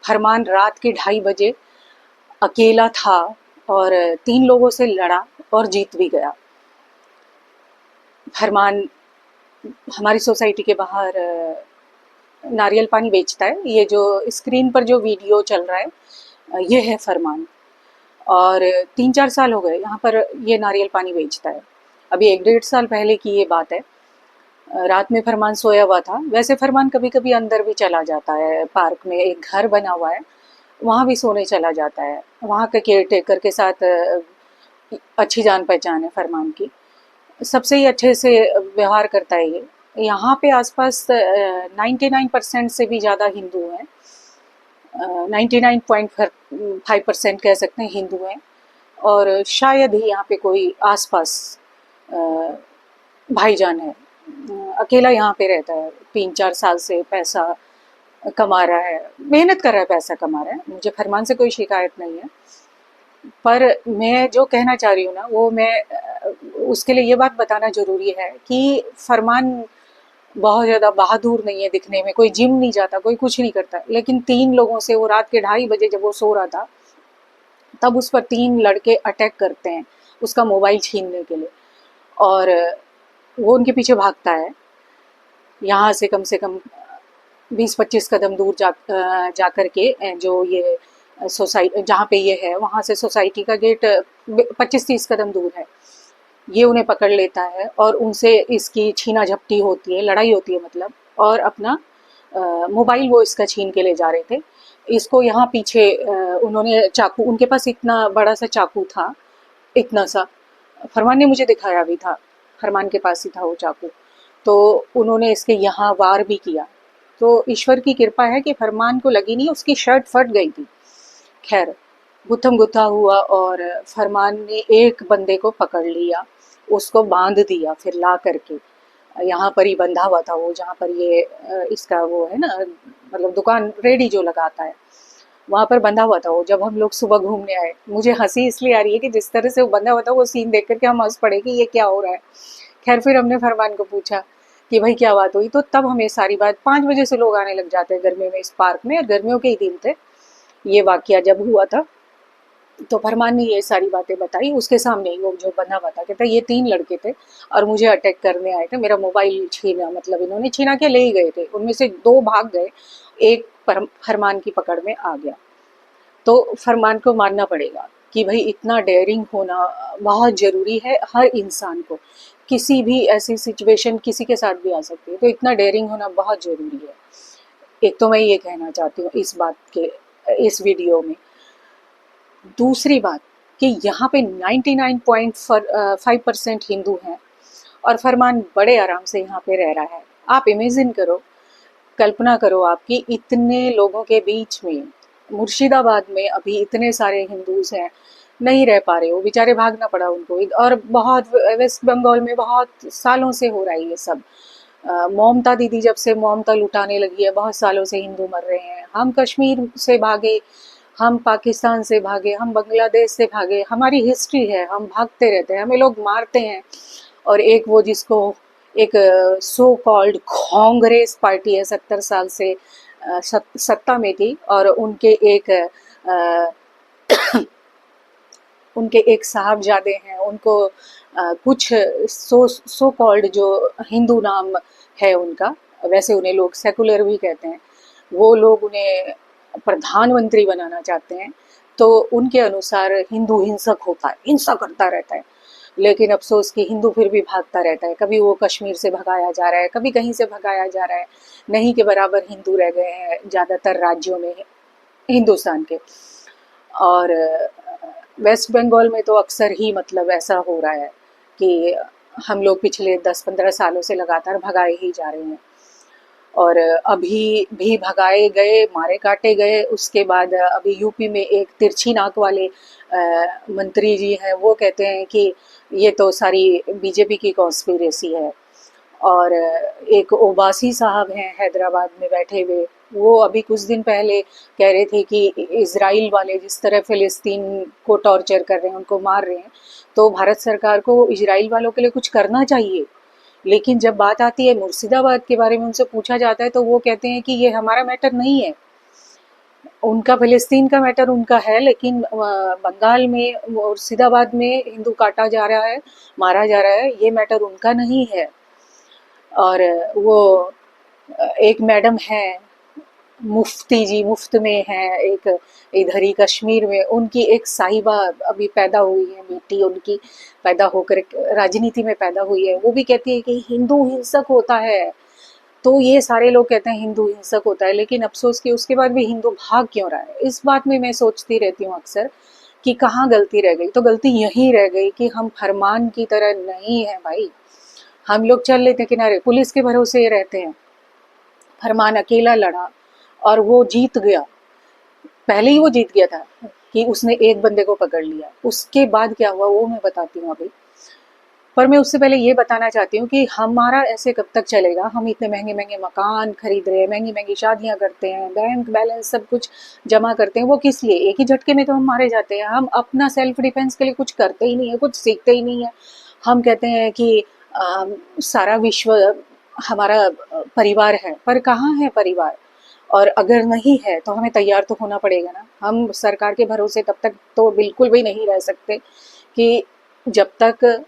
फरमान रात के 2:30 बजे अकेला था और 3 लोगों से लड़ा और जीत भी गया। फरमान हमारी सोसाइटी के बाहर नारियल पानी बेचता है। ये जो स्क्रीन पर जो वीडियो चल रहा है ये है फरमान, और 3-4 साल हो गए यहाँ पर ये नारियल पानी बेचता है। अभी 1-1.5 साल पहले की ये बात है। रात में फरमान सोया हुआ था। वैसे फरमान कभी कभी अंदर भी चला जाता है, पार्क में एक घर बना हुआ है वहाँ भी सोने चला जाता है। वहाँ के केयर टेकर के साथ अच्छी जान पहचान है फरमान की, सबसे ही अच्छे से व्यवहार करता है ये। यहाँ पे आसपास 99% से भी ज़्यादा हिंदू हैं, 99.5% कह सकते हैं हिंदू हैं, और शायद ही यहाँ पे कोई आसपास भाईजान है। अकेला यहाँ पे रहता है, 3-4 साल से पैसा कमा रहा है, मेहनत कर रहा है, पैसा कमा रहा है। मुझे फरमान से कोई शिकायत नहीं है, पर मैं जो कहना चाह रही हूँ ना वो मैं उसके लिए ये बात बताना ज़रूरी है कि फरमान बहुत ज़्यादा बहादुर नहीं है दिखने में, कोई जिम नहीं जाता, कोई कुछ नहीं करता, लेकिन 3 लोगों से वो रात के 2:30 बजे जब वो सो रहा था तब उस पर 3 लड़के अटैक करते हैं उसका मोबाइल छीनने के लिए, और वो उनके पीछे भागता है। यहाँ से कम 20-25 कदम दूर जा कर के जो ये सोसाइटी जहाँ पे ये है वहाँ से सोसाइटी का गेट 25-30 कदम दूर है। ये उन्हें पकड़ लेता है और उनसे इसकी छीना झपटी होती है, लड़ाई होती है मतलब, और अपना मोबाइल वो इसका छीन के ले जा रहे थे। इसको यहाँ पीछे उन्होंने चाकू, उनके पास इतना बड़ा सा चाकू था, इतना सा, फरमान ने मुझे दिखाया भी था, फरमान के पास ही था वो चाकू। तो उन्होंने इसके यहाँ वार भी किया। तो ईश्वर की कृपा है कि फरमान को लगी नहीं, उसकी शर्ट फट गई थी। खैर गुत्थम गुत्था हुआ और फरमान ने एक बंदे को पकड़ लिया, उसको बांध दिया, फिर ला करके यहाँ पर ही बंधा हुआ था वो, जहाँ पर ये इसका वो है ना, मतलब दुकान रेडी जो लगाता है वहाँ पर बंधा हुआ था वो। जब हम लोग सुबह घूमने आए, मुझे हंसी इसलिए आ रही है कि जिस तरह से वो बंधा हुआ था वो सीन देख करके हम हंस पड़े कि ये क्या हो रहा है। खैर फिर हमने फरमान को पूछा कि भाई क्या बात हुई, तो तब हमें सारी बात, 5 बजे से लोग आने लग जाते हैं गर्मी में इस पार्क में, और गर्मियों के ही दिन थे ये वाकया जब हुआ था। तो फरमान ने ये सारी बातें बताई उसके सामने ही, वो जो बंधा हुआ था, कहता ये 3 लड़के थे और मुझे अटैक करने आए थे, मेरा मोबाइल छीना, मतलब इन्होंने छीना के ले ही गए थे, उनमें से 2 भाग गए, एक फरमान की पकड़ में आ गया। तो फरमान को मानना पड़ेगा कि भाई इतना डेयरिंग होना बहुत ज़रूरी है हर इंसान को। किसी भी ऐसी सिचुएशन किसी के साथ भी आ सकती है, तो इतना डेयरिंग होना बहुत ज़रूरी है। एक तो मैं ये कहना चाहती हूँ इस बात के, इस वीडियो में। दूसरी बात कि यहाँ पे 99.5% हिंदू हैं और फरमान बड़े आराम से यहाँ पे रह रहा है। आप इमेजिन करो, कल्पना करो आपकी इतने लोगों के बीच में, मुर्शिदाबाद में अभी इतने सारे हिंदूज हैं, नहीं रह पा रहे, वो बेचारे भागना पड़ा उनको। और बहुत वेस्ट बंगाल में बहुत सालों से हो रहा है ये सब। ममता दीदी जब से ममता लुटाने लगी है, बहुत सालों से हिंदू मर रहे हैं। हम कश्मीर से भागे, हम पाकिस्तान से भागे, हम बांग्लादेश से भागे, हमारी हिस्ट्री है, हम भागते रहते हैं, हमें लोग मारते हैं। और एक वो जिसको एक सो कॉल्ड कांग्रेस पार्टी है, 70 साल से सत्ता में थी, और उनके एक साहबजादे हैं, उनको कुछ सो कॉल्ड जो हिंदू नाम है उनका, वैसे उन्हें लोग सेकुलर भी कहते हैं, वो लोग उन्हें प्रधानमंत्री बनाना चाहते हैं। तो उनके अनुसार हिंदू हिंसक होता है, हिंसा करता रहता है, लेकिन अफसोस कि हिंदू फिर भी भागता रहता है। कभी वो कश्मीर से भगाया जा रहा है, कभी कहीं से भगाया जा रहा है, नहीं के बराबर हिंदू रह गए हैं ज़्यादातर राज्यों में हिंदुस्तान के। और वेस्ट बंगाल में तो अक्सर ही मतलब ऐसा हो रहा है कि हम लोग पिछले 10-15 सालों से लगातार भगाए ही जा रहे हैं, और अभी भी भगाए गए, मारे काटे गए। उसके बाद अभी यूपी में एक तिरछी नाक वाले मंत्री जी हैं, वो कहते हैं कि ये तो सारी बीजेपी की कॉन्स्पिरेसी है। और एक ओबासी साहब हैं हैदराबाद में बैठे हुए, वो अभी कुछ दिन पहले कह रहे थे कि इजराइल वाले जिस तरह फ़िलिस्तीन को टॉर्चर कर रहे हैं, उनको मार रहे हैं, तो भारत सरकार को इजराइल वालों के लिए कुछ करना चाहिए। लेकिन जब बात आती है मुर्शिदाबाद के बारे में, उनसे पूछा जाता है तो वो कहते हैं कि ये हमारा मैटर नहीं है। उनका फ़लस्तीन का मैटर उनका है, लेकिन बंगाल में और मुर्शिदाबाद में हिंदू काटा जा रहा है, मारा जा रहा है, ये मैटर उनका नहीं है। और वो एक मैडम हैं, मुफ्ती जी मुफ्त में हैं, एक इधर ही कश्मीर में, उनकी एक साहिबा अभी पैदा हुई है, बेटी उनकी पैदा होकर राजनीति में पैदा हुई है, वो भी कहती है कि हिंदू हिंसक होता है। तो ये सारे लोग कहते हैं हिंदू हिंसक होता है, लेकिन अफसोस कि उसके बाद भी हिंदू भाग क्यों रहा है। इस बात में मैं सोचती रहती हूँ अक्सर कि कहाँ गलती रह गई। तो गलती यही रह गई कि हम फरमान की तरह नहीं है भाई। हम लोग चल लेते किनारे, पुलिस के भरोसे रहते हैं। फरमान अकेला लड़ा और वो जीत गया, पहले ही वो जीत गया था कि उसने एक बंदे को पकड़ लिया। उसके बाद क्या हुआ वो मैं बताती हूँ अभी। पर मैं उससे पहले ये बताना चाहती हूँ कि हमारा ऐसे कब तक चलेगा। हम इतने महंगे महंगे मकान खरीद रहे हैं, महंगी महंगी शादियाँ करते हैं, बैंक बैलेंस सब कुछ जमा करते हैं, वो किस लिए? एक ही झटके में तो हम मारे जाते हैं। हम अपना सेल्फ डिफेंस के लिए कुछ करते ही नहीं है, कुछ सीखते ही नहीं है। हम कहते हैं कि सारा विश्व हमारा परिवार है, पर कहाँ है परिवार? और अगर नहीं है तो हमें तैयार तो होना पड़ेगा ना। हम सरकार के भरोसे तब तक तो बिल्कुल भी नहीं रह सकते कि जब तक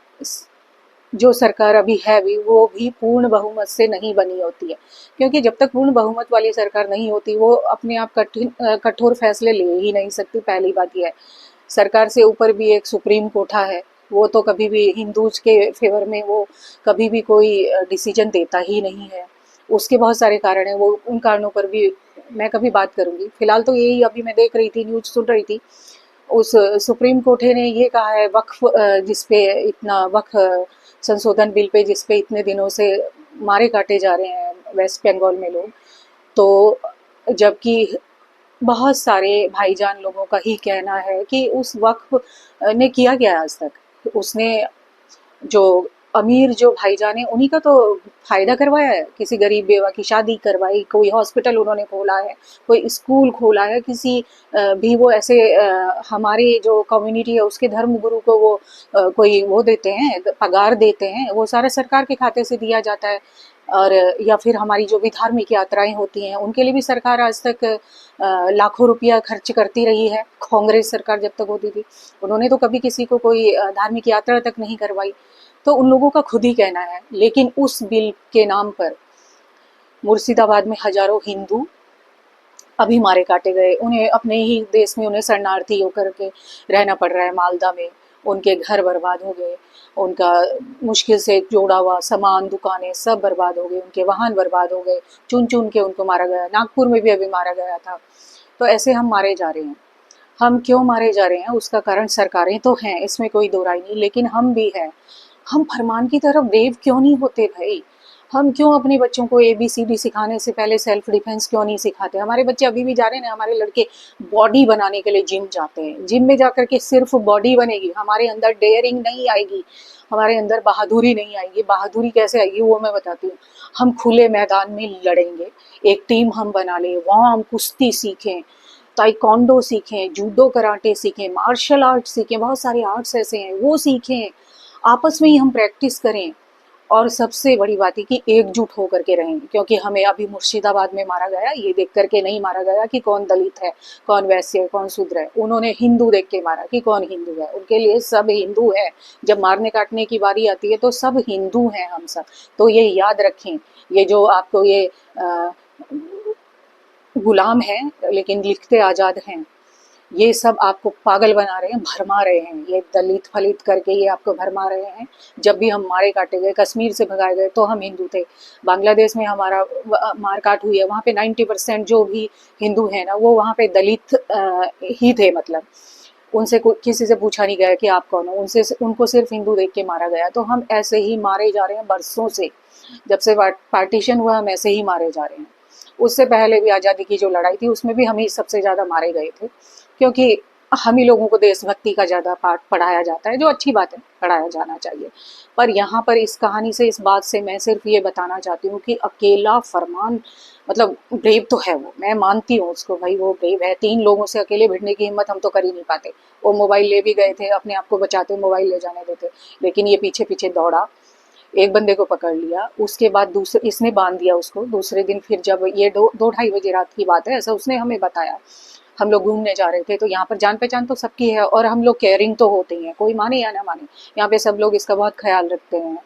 जो सरकार अभी है भी वो भी पूर्ण बहुमत से नहीं बनी होती है। क्योंकि जब तक पूर्ण बहुमत वाली सरकार नहीं होती वो अपने आप कठोर फैसले ले ही नहीं सकती। पहली बात यह है, सरकार से ऊपर भी एक सुप्रीम कोर्टा है, वो तो कभी भी हिंदूज के फेवर में वो कभी भी कोई डिसीजन देता ही नहीं है। उसके बहुत सारे कारण हैं, वो उन कारणों पर भी मैं कभी बात करूंगी। फिलहाल तो यही अभी मैं देख रही थी, न्यूज सुन रही थी, उस सुप्रीम कोर्ट ने ये कहा है वक्फ जिसपे इतना वक्फ संशोधन बिल पे जिसपे इतने दिनों से मारे काटे जा रहे हैं वेस्ट बंगाल में लोग, तो जबकि बहुत सारे भाईजान लोगों का ही कहना है कि उस वक्फ ने किया क्या आज तक। उसने जो अमीर जो भाईजान है उन्हीं का तो फायदा करवाया है। किसी गरीब बेवा की शादी करवाई, कोई हॉस्पिटल उन्होंने खोला है, कोई स्कूल खोला है, किसी भी वो ऐसे हमारे जो कम्युनिटी है उसके धर्म गुरु को वो कोई वो देते हैं, पगार देते हैं, वो सारा सरकार के खाते से दिया जाता है। और या फिर हमारी जो भी धार्मिक यात्राएं होती हैं उनके लिए भी सरकार आज तक लाखों रुपया खर्च करती रही है। कांग्रेस सरकार जब तक होती थी उन्होंने तो कभी किसी को कोई धार्मिक यात्रा तक नहीं करवाई। तो उन लोगों का खुद ही कहना है। लेकिन उस बिल के नाम पर मुर्शिदाबाद में हजारों हिंदू अभी मारे काटे गए। उन्हें अपने ही देश में उन्हें शरणार्थी होकर के रहना पड़ रहा है। मालदा में उनके घर बर्बाद हो गए, उनका मुश्किल से जोड़ा हुआ सामान दुकानें सब बर्बाद हो गए, उनके वाहन बर्बाद हो गए, चुन चुन के उनको मारा गया। नागपुर में भी अभी मारा गया था। तो ऐसे हम मारे जा रहे हैं। हम क्यों मारे जा रहे हैं उसका कारण सरकारें तो हैं, इसमें कोई दो राय नहीं, लेकिन हम भी हैं। हम फरमान की तरफ ब्रेव क्यों नहीं होते भाई? हम क्यों अपने बच्चों को ABCD सिखाने से पहले सेल्फ डिफेंस क्यों नहीं सिखाते? हमारे बच्चे अभी भी जा रहे हैं, हमारे लड़के बॉडी बनाने के लिए जिम जाते हैं। जिम में जाकर के सिर्फ बॉडी बनेगी, हमारे अंदर डेयरिंग नहीं आएगी, हमारे अंदर बहादुरी नहीं आएगी। बहादुरी कैसे आएगी वो मैं बताती हूँ। हम खुले मैदान में लड़ेंगे, एक टीम हम बना लें, वहाँ हम कुश्ती सीखें, ताइक्वांडो सीखें, जूडो कराटे सीखें, मार्शल आर्ट सीखें, बहुत सारे आर्ट्स ऐसे हैं वो सीखें, आपस में ही हम प्रैक्टिस करें। और सबसे बड़ी बात है कि एकजुट होकर के रहेंगे। क्योंकि हमें अभी मुर्शिदाबाद में मारा गया, ये देख करके नहीं मारा गया कि कौन दलित है, कौन वैश्य है, कौन शूद्र है। उन्होंने हिंदू देख के मारा कि कौन हिंदू है। उनके लिए सब हिंदू है। जब मारने काटने की बारी आती है तो सब हिंदू हैं हम सब। तो ये याद रखें। ये जो आपको ये गुलाम हैं लेकिन लिखते आज़ाद हैं, ये सब आपको पागल बना रहे हैं, भरमा रहे हैं। ये दलित फलित करके ये आपको भरमा रहे हैं। जब भी हम मारे काटे गए, कश्मीर से भगाए गए तो हम हिंदू थे। बांग्लादेश में हमारा मार काट हुई है, वहाँ पे 90% जो भी हिंदू हैं ना वो वहाँ पे दलित ही थे। मतलब उनसे किसी से पूछा नहीं गया कि आप कौन हो, उनसे उनको सिर्फ हिंदू देख के मारा गया। तो हम ऐसे ही मारे जा रहे हैं बरसों से। जब से पार्टीशन हुआ हम ऐसे ही मारे जा रहे हैं। उससे पहले भी आज़ादी की जो लड़ाई थी उसमें भी हम ही सबसे ज़्यादा मारे गए थे। क्योंकि हम ही लोगों को देशभक्ति का ज़्यादा पाठ पढ़ाया जाता है, जो अच्छी बात है, पढ़ाया जाना चाहिए। पर यहाँ पर इस कहानी से, इस बात से मैं सिर्फ ये बताना चाहती हूँ कि अकेला फरमान मतलब ब्रेव तो है वो, मैं मानती हूँ उसको भाई, वो ब्रेव है। 3 लोगों से अकेले भिड़ने की हिम्मत हम तो कर ही नहीं पाते। वो मोबाइल ले भी गए थे, अपने आप को बचाते, मोबाइल ले जाने देते, लेकिन ये पीछे पीछे दौड़ा, एक बंदे को पकड़ लिया। उसके बाद दूसरे इसने बांध दिया उसको। दूसरे दिन फिर जब ये 2-2 ढाई बजे रात की बात है, ऐसा उसने हमें बताया। हम लोग घूमने जा रहे थे, तो यहाँ पर जान पहचान तो सबकी है और हम लोग केयरिंग तो होते ही हैं, कोई माने या ना माने, यहाँ पे सब लोग इसका बहुत ख्याल रखते हैं।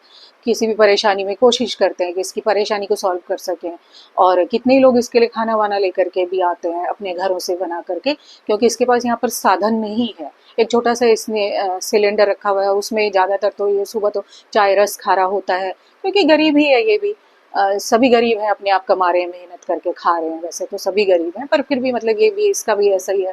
किसी भी परेशानी में कोशिश करते हैं कि इसकी परेशानी को सॉल्व कर सकें। और कितने लोग इसके लिए खाना वाना लेकर के भी आते हैं अपने घरों से बना करके, क्योंकि इसके पास यहाँ पर साधन नहीं है। एक छोटा सा इसने सिलेंडर रखा हुआ है, उसमें ज़्यादातर तो ये सुबह तो चाय रस खा रहा होता है, क्योंकि गरीब ही है ये भी। सभी गरीब हैं, अपने आप कमा रहे हैं, मेहनत करके खा रहे हैं, वैसे तो सभी गरीब हैं, पर फिर भी मतलब ये भी, इसका भी ऐसा ही है।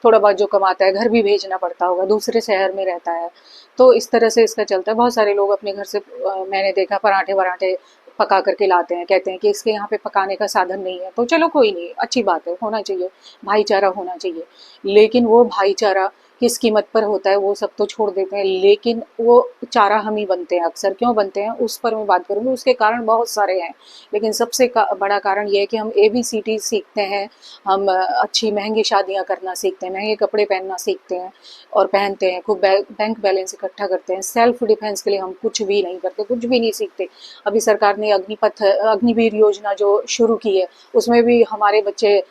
थोड़ा बहुत जो कमाता है, घर भी भेजना पड़ता होगा, दूसरे शहर में रहता है, तो इस तरह से इसका चलता है। बहुत सारे लोग अपने घर से मैंने देखा पराठे वराठे पका करके लाते हैं, कहते हैं कि इसके यहाँ पे पकाने का साधन नहीं है, तो चलो कोई नहीं, अच्छी बात है, होना चाहिए, भाईचारा होना चाहिए। लेकिन वो भाईचारा किस कीमत पर होता है वो सब तो छोड़ देते हैं, लेकिन वो चारा हम ही बनते हैं अक्सर। क्यों बनते हैं उस पर मैं बात करूँगी, उसके कारण बहुत सारे हैं, लेकिन सबसे बड़ा कारण ये है कि हम ABCD सीखते हैं, हम अच्छी महंगी शादियाँ करना सीखते हैं, महंगे कपड़े पहनना सीखते हैं और पहनते हैं, खूब बैंक बैलेंस इकट्ठा करते हैं। सेल्फ डिफेंस के लिए हम कुछ भी नहीं करते, कुछ भी नहीं सीखते। अभी सरकार ने अग्निवीर योजना जो शुरू की है, उसमें भी हमारे बच्चे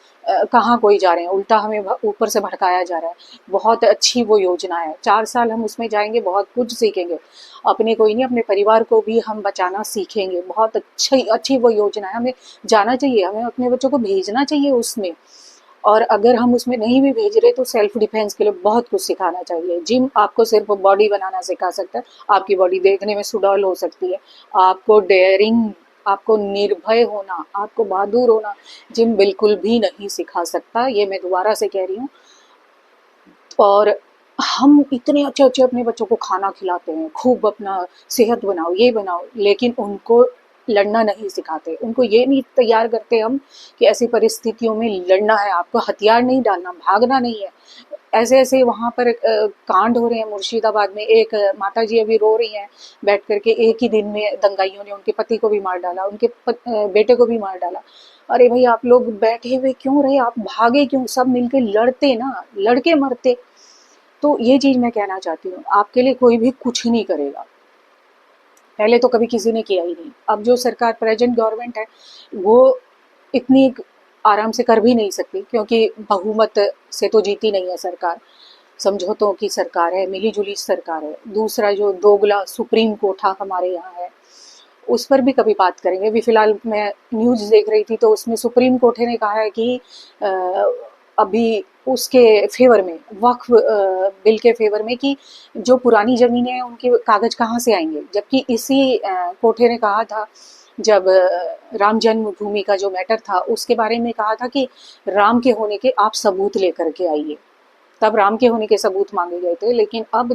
कहाँ कोई जा रहे हैं, उल्टा हमें ऊपर से भड़काया जा रहा है। बहुत अच्छी वो योजना है, 4 साल हम उसमें जाएंगे, बहुत कुछ सीखेंगे, अपने को ही नहीं अपने परिवार को भी हम बचाना सीखेंगे। बहुत अच्छी अच्छी वो योजना है, हमें जाना चाहिए, हमें अपने बच्चों को भेजना चाहिए उसमें। और अगर हम उसमें नहीं भी भेज रहे तो सेल्फ डिफेंस के लिए बहुत कुछ सिखाना चाहिए। जिम आपको सिर्फ बॉडी बनाना सिखा सकता है, आपकी बॉडी देखने में सुडौल हो सकती है, आपको डेयरिंग, आपको निर्भय होना, आपको बहादुर होना जिम बिल्कुल भी नहीं सिखा सकता, ये मैं दोबारा से कह रही हूँ। और हम इतने अच्छे अच्छे अपने बच्चों को खाना खिलाते हैं, खूब अपना सेहत बनाओ, ये बनाओ, लेकिन उनको लड़ना नहीं सिखाते, उनको ये नहीं तैयार करते हम कि ऐसी परिस्थितियों में लड़ना है, आपको हथियार नहीं डालना, भागना नहीं है। ऐसे ऐसे वहाँ पर कांड हो रहे हैं। मुर्शिदाबाद में एक माता जी अभी रो रही हैं बैठ करके, एक ही दिन में दंगाइयों ने उनके पति को भी मार डाला, उनके बेटे को भी मार डाला। अरे भाई, आप लोग बैठे हुए क्यों रहे, आप भागे क्यों, सब मिलके लड़ते ना, लड़के मरते। तो ये चीज मैं कहना चाहती हूँ, आपके लिए कोई भी कुछ नहीं करेगा, पहले तो कभी किसी ने किया ही नहीं। अब जो सरकार प्रेजेंट गवर्नमेंट है वो इतनी आराम से कर भी नहीं सकती, क्योंकि बहुमत से तो जीती नहीं है सरकार, समझौतों की सरकार है, मिली जुली सरकार है। दूसरा जो दोगला सुप्रीम कोर्ट हमारे यहाँ है, उस पर भी कभी बात करेंगे। अभी फिलहाल मैं न्यूज़ देख रही थी, तो उसमें सुप्रीम कोर्ट ने कहा है कि अभी उसके फेवर में, वक्फ बिल के फेवर में, कि जो पुरानी ज़मीनें हैं उनके कागज़ कहाँ से आएंगे। जबकि इसी कोर्ट ने कहा था, जब राम जन्मभूमि का जो मैटर था उसके बारे में कहा था कि राम के होने के आप सबूत लेकर के आइए, तब राम के होने के सबूत मांगे गए थे। लेकिन अब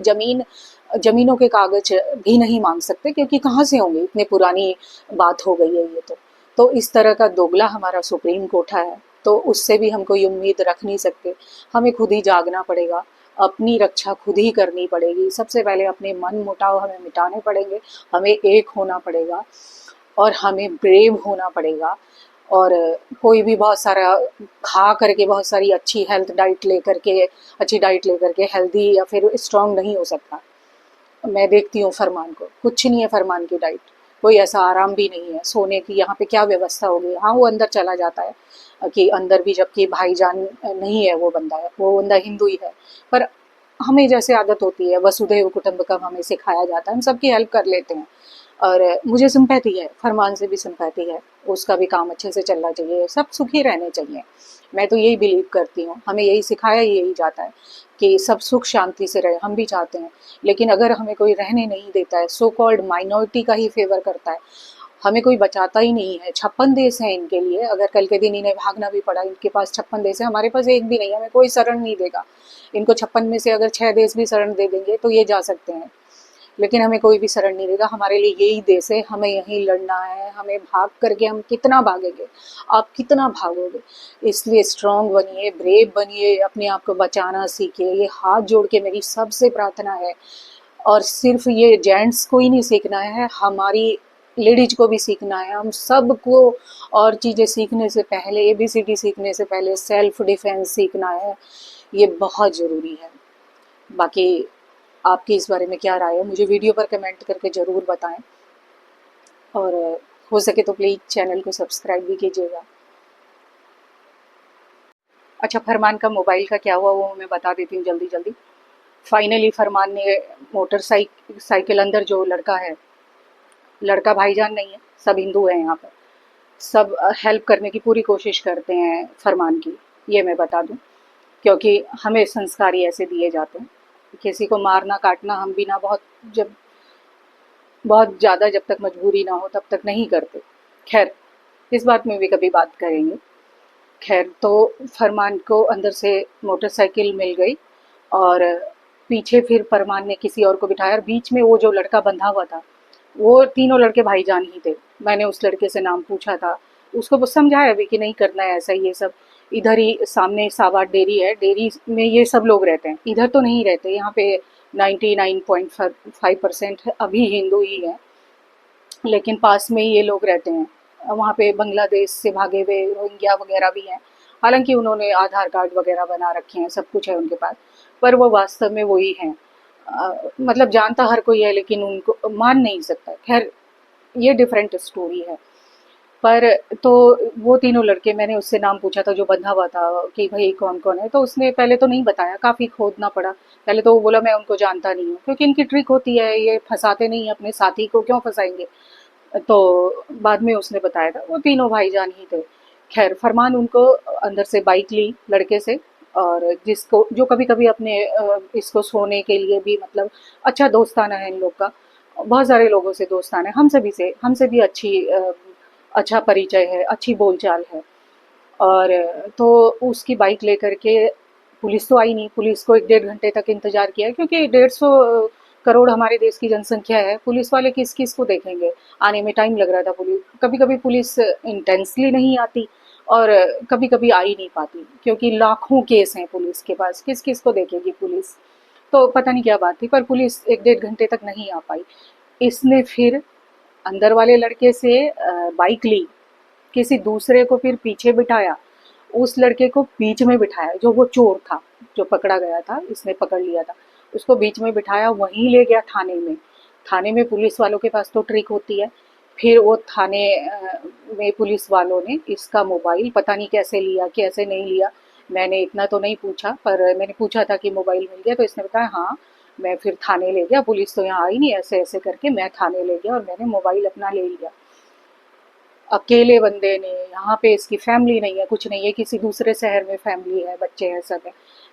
जमीनों के कागज भी नहीं मांग सकते, क्योंकि कहाँ से होंगे, इतने पुरानी बात हो गई है ये तो इस तरह का दोगला हमारा सुप्रीम कोर्ट है, तो उससे भी हम कोई उम्मीद रख नहीं सकते। हमें खुद ही जागना पड़ेगा, अपनी रक्षा खुद ही करनी पड़ेगी। सबसे पहले अपने मन मुटाव हमें मिटाने पड़ेंगे, हमें एक होना पड़ेगा और हमें ब्रेव होना पड़ेगा। और कोई भी बहुत सारा खा करके, बहुत सारी अच्छी अच्छी डाइट लेकर के हेल्दी या फिर स्ट्रांग नहीं हो सकता। मैं देखती हूँ फरमान को, कुछ नहीं है फरमान की डाइट, कोई ऐसा आराम भी नहीं है, सोने की यहाँ पे क्या व्यवस्था होगी। हाँ, वो अंदर चला जाता है कि अंदर भी, जबकि भाईजान नहीं है वो बंदा, है वो बंदा हिंदू ही है, पर हमें जैसे आदत होती है, वसुधैव कुटुंबकम हमें सिखाया जाता है, हम सबकी हेल्प कर लेते हैं। और मुझे सिंपैथी है, फरमान से भी सिंपैथी है, उसका भी काम अच्छे से चलना चाहिए, सब सुखी रहने चाहिए। मैं तो यही बिलीव करती हूँ, हमें यही सिखाया ही यही जाता है कि सब सुख शांति से रहे, हम भी चाहते हैं। लेकिन अगर हमें कोई रहने नहीं देता है, सो कॉल्ड माइनॉरिटी का ही फेवर करता है, हमें कोई बचाता ही नहीं है। 56 देश हैं इनके लिए, अगर कल के दिन इन्हें भागना भी पड़ा, इनके पास 56 देश है, हमारे पास एक भी नहीं है, हमें कोई शरण नहीं देगा। इनको 56 में से अगर 6 देश भी शरण दे देंगे तो ये जा सकते हैं, लेकिन हमें कोई भी शरण नहीं देगा। हमारे लिए यही देश है, हमें यहीं लड़ना है, हमें भाग करके, हम कितना भागेंगे, आप कितना भागोगे। इसलिए स्ट्रांग बनिए, ब्रेव बनिए, अपने आप को बचाना सीखिए, ये हाथ जोड़ के मेरी सबसे प्रार्थना है। और सिर्फ ये जेंट्स को ही नहीं सीखना है, हमारी लेडीज को भी सीखना है, हम सबको। और चीज़ें सीखने से पहले, ABCD सीखने से पहले सेल्फ डिफेंस सीखना है, ये बहुत ज़रूरी है। बाकी आपकी इस बारे में क्या राय है, मुझे वीडियो पर कमेंट करके ज़रूर बताएं, और हो सके तो प्लीज़ चैनल को सब्सक्राइब भी कीजिएगा। अच्छा, फरमान का मोबाइल का क्या हुआ वो मैं बता देती हूँ जल्दी जल्दी। फाइनली फरमान ने साइकिल अंदर जो लड़का है, लड़का भाईजान नहीं है, सब हिंदू हैं यहाँ पर, सब हेल्प करने की पूरी कोशिश करते हैं फरमान की, ये मैं बता दूं, क्योंकि हमें संस्कार ही ऐसे दिए जाते हैं। किसी को मारना काटना हम भी ना, जब बहुत ज़्यादा जब तक मजबूरी ना हो तब तक नहीं करते। खैर, इस बात में भी कभी बात करेंगे। खैर, तो फरमान को अंदर से मोटरसाइकिल मिल गई, और पीछे फिर फरमान ने किसी और को बिठाया, और बीच में वो जो लड़का बंधा हुआ था, वो तीनों लड़के भाईजान ही थे। मैंने उस लड़के से नाम पूछा था, उसको बस समझाया भी कि नहीं करना है ऐसा, ये सब इधर ही सामने सावाट डेयरी है, डेयरी में ये सब लोग रहते हैं, इधर तो नहीं रहते यहाँ पे। 99.5% अभी हिंदू ही है, लेकिन पास में ही ये लोग रहते हैं। वहाँ पे बांग्लादेश से भागे हुए रोहिंग्या वगैरह भी हैं। हालांकि उन्होंने आधार कार्ड वगैरह बना रखे हैं, सब कुछ है उनके पास, पर वो वास्तव में वही हैं। मतलब जानता हर कोई है, लेकिन उनको मान नहीं सकता। खैर, ये डिफरेंट स्टोरी है। पर तो वो तीनों लड़के, मैंने उससे नाम पूछा था जो बंधा हुआ था कि भाई कौन कौन है, तो उसने पहले तो नहीं बताया, काफ़ी खोदना पड़ा। पहले तो वो बोला मैं उनको जानता नहीं हूँ, क्योंकि इनकी ट्रिक होती है, ये फंसाते नहीं हैं अपने साथी को, क्यों फंसाएंगे। तो बाद में उसने बताया था वो तीनों भाईजान ही थे। खैर, फरमान उनको अंदर से बाइक ली लड़के से, और जिसको जो कभी कभी अपने इसको सोने के लिए भी, मतलब अच्छा दोस्ताना है इन लोग का, बहुत सारे लोगों से दोस्ताना है, हमसे भी अच्छा परिचय है, अच्छी बोलचाल है। और तो उसकी बाइक लेकर के, पुलिस तो आई नहीं, पुलिस को 1 डेढ़ घंटे तक इंतजार किया, क्योंकि 150 करोड़ हमारे देश की जनसंख्या है, पुलिस वाले किस किस को देखेंगे। आने में टाइम लग रहा था। पुलिस कभी कभी पुलिस इंटेंसली नहीं आती, और कभी कभी आ ही नहीं पाती, क्योंकि लाखों केस हैं पुलिस के पास, किस किस को देखेगी पुलिस। तो पता नहीं क्या बात थी, पर पुलिस 1 डेढ़ घंटे तक नहीं आ पाई। इसने फिर अंदर वाले लड़के से बाइक ली, किसी दूसरे को फिर पीछे बिठाया, उस लड़के को बीच में बिठाया, जो वो चोर था, जो पकड़ा गया था, इसने पकड़ लिया था, उसको बीच में बिठाया, वहीं ले गया थाने में। थाने में पुलिस वालों के पास तो ट्रिक होती है। फिर वो थाने में पुलिस वालों ने इसका मोबाइल पता नहीं कैसे लिया, कैसे नहीं लिया, मैंने इतना तो नहीं पूछा, पर मैंने पूछा था कि मोबाइल मिल गया, तो इसने बताया हाँ, मैं फिर थाने ले गया, पुलिस तो यहाँ आई नहीं, ऐसे ऐसे करके मैं थाने ले गया और मैंने मोबाइल अपना ले लिया। अकेले बंदे ने, यहाँ पे इसकी फैमिली नहीं है, कुछ नहीं है, किसी दूसरे शहर में फैमिली है, बच्चे हैं, सब है,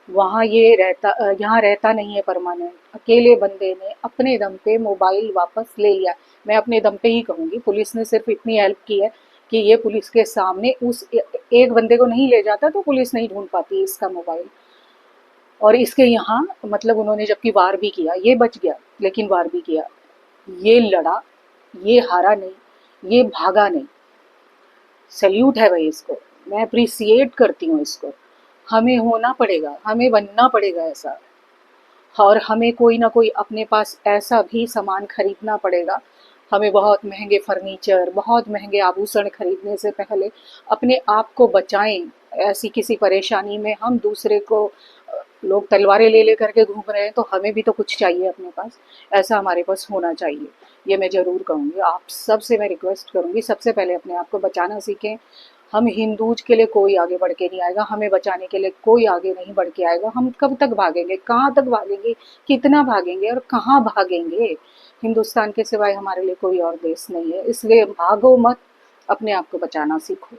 वहाँ यहाँ रहता नहीं है परमानेंट। अकेले बंदे ने अपने दम पे मोबाइल वापस ले लिया। मैं अपने दम पे ही कहूँगी, पुलिस ने सिर्फ इतनी हेल्प की है कि ये पुलिस के सामने एक बंदे को नहीं ले जाता तो पुलिस नहीं ढूंढ पाती इसका मोबाइल। और इसके यहाँ, मतलब उन्होंने जबकि वार भी किया, ये बच गया, लेकिन वार भी किया, ये लड़ा, ये हारा नहीं, ये भागा नहीं। सैल्यूट है भाई इसको, मैं अप्रिसिएट करती हूँ इसको। हमें होना पड़ेगा, हमें बनना पड़ेगा ऐसा, और हमें कोई ना कोई अपने पास ऐसा भी सामान खरीदना पड़ेगा। हमें बहुत महंगे फर्नीचर, बहुत महंगे आभूषण खरीदने से पहले अपने आप को बचाएं। ऐसी किसी परेशानी में हम दूसरे को, लोग तलवारें ले ले करके घूम रहे हैं, तो हमें भी तो कुछ चाहिए अपने पास, ऐसा हमारे पास होना चाहिए। ये मैं ज़रूर कहूँगी, आप सबसे मैं रिक्वेस्ट करूँगी, सबसे पहले अपने आप को बचाना सीखें। हम हिंदूज के लिए कोई आगे बढ़ के नहीं आएगा, हमें बचाने के लिए कोई आगे नहीं बढ़ के आएगा। हम कब तक भागेंगे, कहाँ तक भागेंगे, कितना भागेंगे और कहाँ भागेंगे। हिंदुस्तान के सिवाय हमारे लिए कोई और देश नहीं है, इसलिए भागो मत, अपने आप को बचाना सीखो।